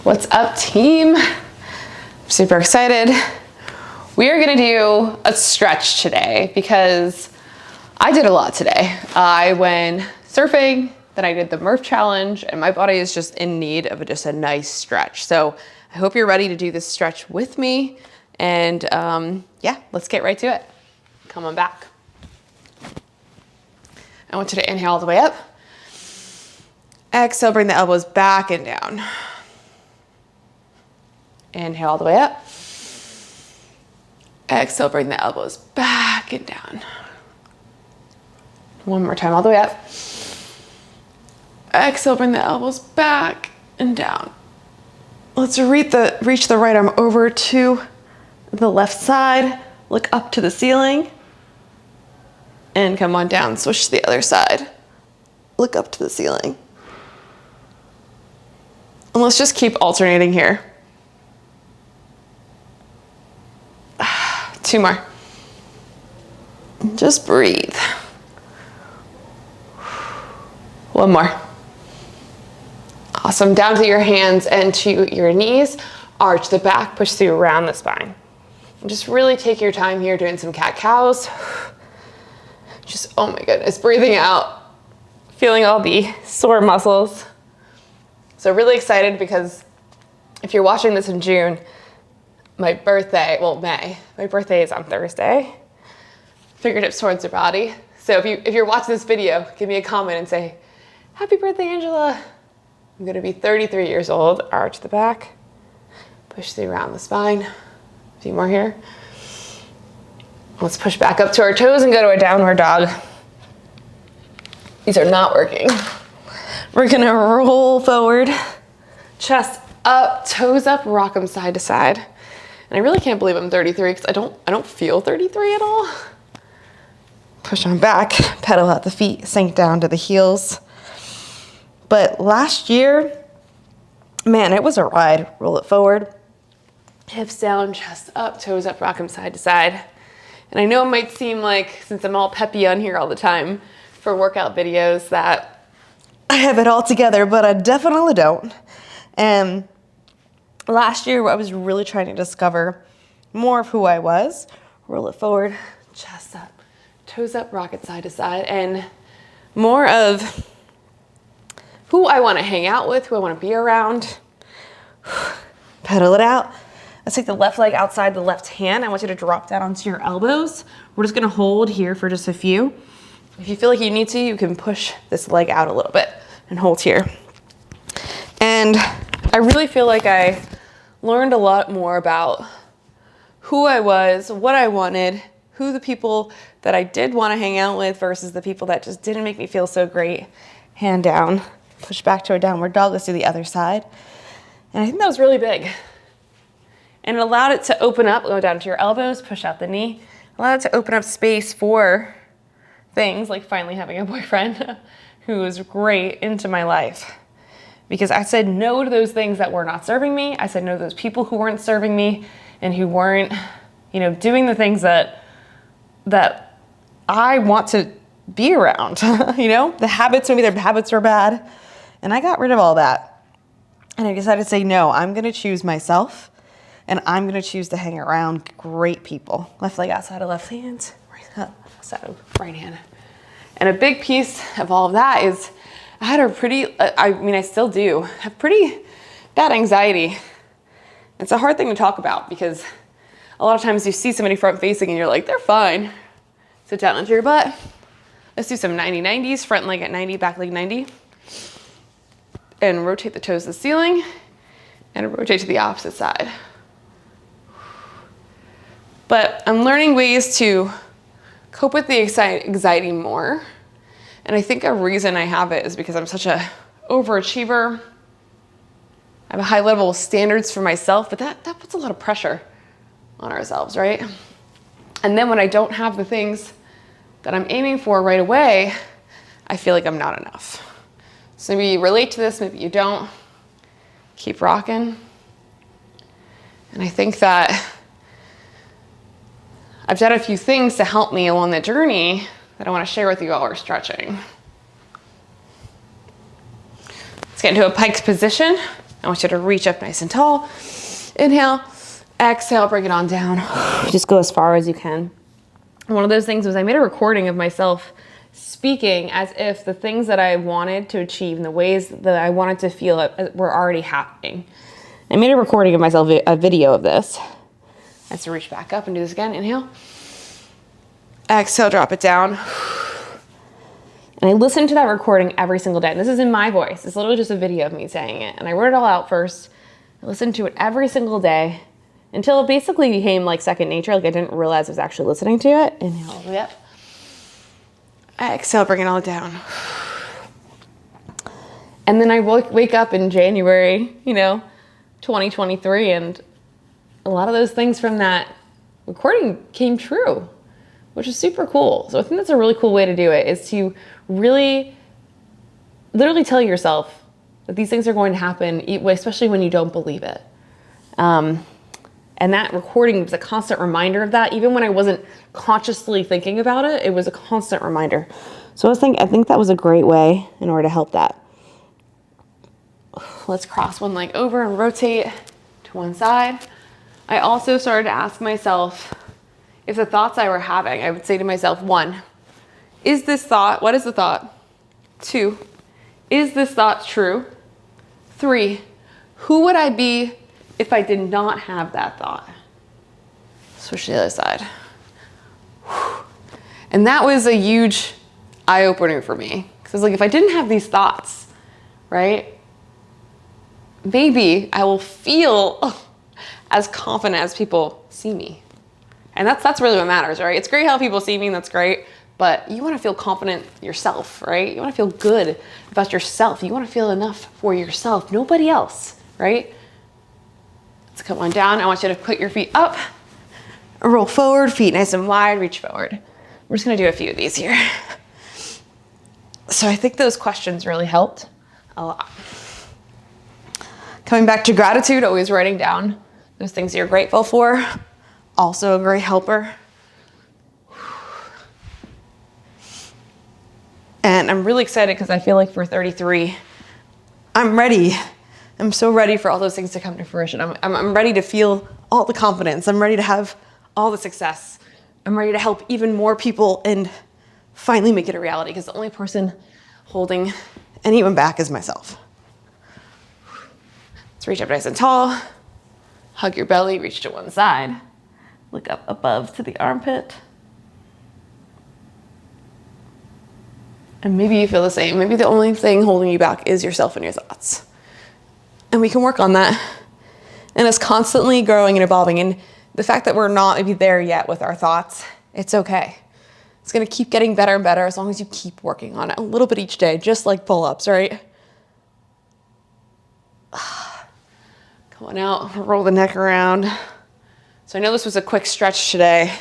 What's up, team? I'm super excited. We are gonna do a stretch today because I did a lot today. I went surfing, then I did the Murph challenge, and my body is just in need of just a nice stretch. So I hope you're ready to do this stretch with me. And yeah, let's get right to it. Come on back. I want you to inhale all the way up. Exhale, bring the elbows back and down. Inhale all the way up. Exhale, bring the elbows back and down. One more time, all the way up. Exhale, bring the elbows back and down. Let's reach the right arm over to the left side. Look up to the ceiling. And come on down, switch to the other side. Look up to the ceiling. And let's just keep alternating here. 2 more. Just breathe. 1 more. Awesome. Down to your hands and to your knees. Arch the back, push through around the spine. And just really take your time here doing some cat-cows. Just, oh my goodness, breathing out. Feeling all the sore muscles. So really excited because if you're watching this in June, my birthday, well, May, my birthday is on Thursday. Fingertips towards your body. So if you're watching this video, give me a comment and say, happy birthday, Angela. I'm gonna be 33 years old. Arch the back, push through around the spine. A few more here. Let's push back up to our toes and go to a downward dog. These are not working. We're gonna roll forward, chest up, toes up, rock them side to side. And I really can't believe I'm 33 because I don't feel 33 at all. Push on back, pedal out the feet, sink down to the heels. But last year, man, it was a ride. Roll it forward, hips down, chest up, toes up, rock them side to side. And I know it might seem like, since I'm all peppy on here all the time for workout videos, that I have it all together, but I definitely don't. And last year, I was really trying to discover more of who I was. Roll it forward, chest up, toes up, rock it side to side, and more of who I want to hang out with, who I want to be around. Pedal it out. Let's take the left leg outside the left hand. I want you to drop down onto your elbows. We're just going to hold here for just a few. If you feel like you need to, you can push this leg out a little bit and hold here. And I really feel like I learned a lot more about who I was, what I wanted, who the people that I did want to hang out with versus the people that just didn't make me feel so great. Hand down, push back to a downward dog. Let's do the other side. And I think that was really big. And it allowed it to open up, go down to your elbows, push out the knee. Allowed it to open up space for things like finally having a boyfriend who was great into my life. Because I said no to those things that were not serving me. I said no to those people who weren't serving me and who weren't, doing the things that I want to be around. The habits, maybe their habits were bad. And I got rid of all that. And I decided to say, no, I'm going to choose myself. And I'm going to choose to hang around great people. Left leg outside of left hand, right outside of right hand. And a big piece of all of that is I had a pretty, I still do, have pretty bad anxiety. It's a hard thing to talk about because a lot of times you see somebody front facing and you're like, they're fine. Sit down onto your butt. Let's do some 90-90s, front leg at 90, back leg 90. And rotate the toes to the ceiling and rotate to the opposite side. But I'm learning ways to cope with the anxiety more. And I think a reason I have it is because I'm such a overachiever. I have a high level of standards for myself, but that puts a lot of pressure on ourselves, right? And then when I don't have the things that I'm aiming for right away, I feel like I'm not enough. So maybe you relate to this, maybe you don't. Keep rocking. And I think that I've done a few things to help me along the journey that I want to share with you while we're stretching. Let's get into a pike position. I want you to reach up nice and tall. Inhale, exhale, bring it on down. Just go as far as you can. One of those things was I made a recording of myself speaking as if the things that I wanted to achieve and the ways that I wanted to feel were already happening. I made a recording of myself, a video of this. Let's reach back up and do this again. Inhale. Exhale, drop it down. And I listened to that recording every single day. And this is in my voice. It's literally just a video of me saying it. And I wrote it all out first. I listened to it every single day until it basically became like second nature. Like I didn't realize I was actually listening to it. Inhale all the way up. Exhale, bring it all down. And then I wake up in January, 2023, and a lot of those things from that recording came true, which is super cool. So I think that's a really cool way to do it, is to really literally tell yourself that these things are going to happen, especially when you don't believe it. And that recording was a constant reminder of that. Even when I wasn't consciously thinking about it, it was a constant reminder. So I think that was a great way in order to help that. Let's cross one leg over and rotate to one side. I also started to ask myself if the thoughts I were having, I would say to myself, 1, is this thought, what is the thought? 2, is this thought true? 3, who would I be if I did not have that thought? Switch to the other side. And that was a huge eye-opener for me. Because I was like, if I didn't have these thoughts, right, maybe I will feel as confident as people see me. And that's really what matters, right? It's great how people see me, that's great. But you want to feel confident yourself, right? You want to feel good about yourself. You want to feel enough for yourself, nobody else, right? Let's come on down. I want you to put your feet up, roll forward, feet nice and wide, reach forward. We're just going to do a few of these here. So I think those questions really helped a lot. Coming back to gratitude, always writing down those things you're grateful for. Also a great helper. And I'm really excited because I feel like for 33, I'm ready. I'm so ready for all those things to come to fruition. I'm ready to feel all the confidence. I'm ready to have all the success. I'm ready to help even more people and finally make it a reality, because the only person holding anyone back is myself. Let's reach up nice and tall. Hug your belly, reach to one side. Look up above to the armpit. And maybe you feel the same. Maybe the only thing holding you back is yourself and your thoughts. And we can work on that. And it's constantly growing and evolving. And the fact that we're not maybe there yet with our thoughts, it's okay. It's going to keep getting better and better as long as you keep working on it a little bit each day, just like pull-ups, right? Come on out, roll the neck around. So I know this was a quick stretch today,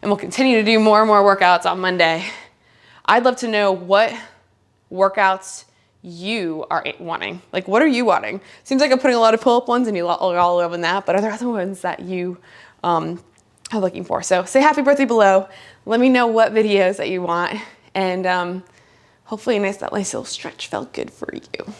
and we'll continue to do more and more workouts on Monday. I'd love to know what workouts you are wanting. Like, what are you wanting? Seems like I'm putting a lot of pull-up ones and you're all loving that, but are there other ones that you are looking for? So say happy birthday below. Let me know what videos that you want, and hopefully that nice little stretch felt good for you.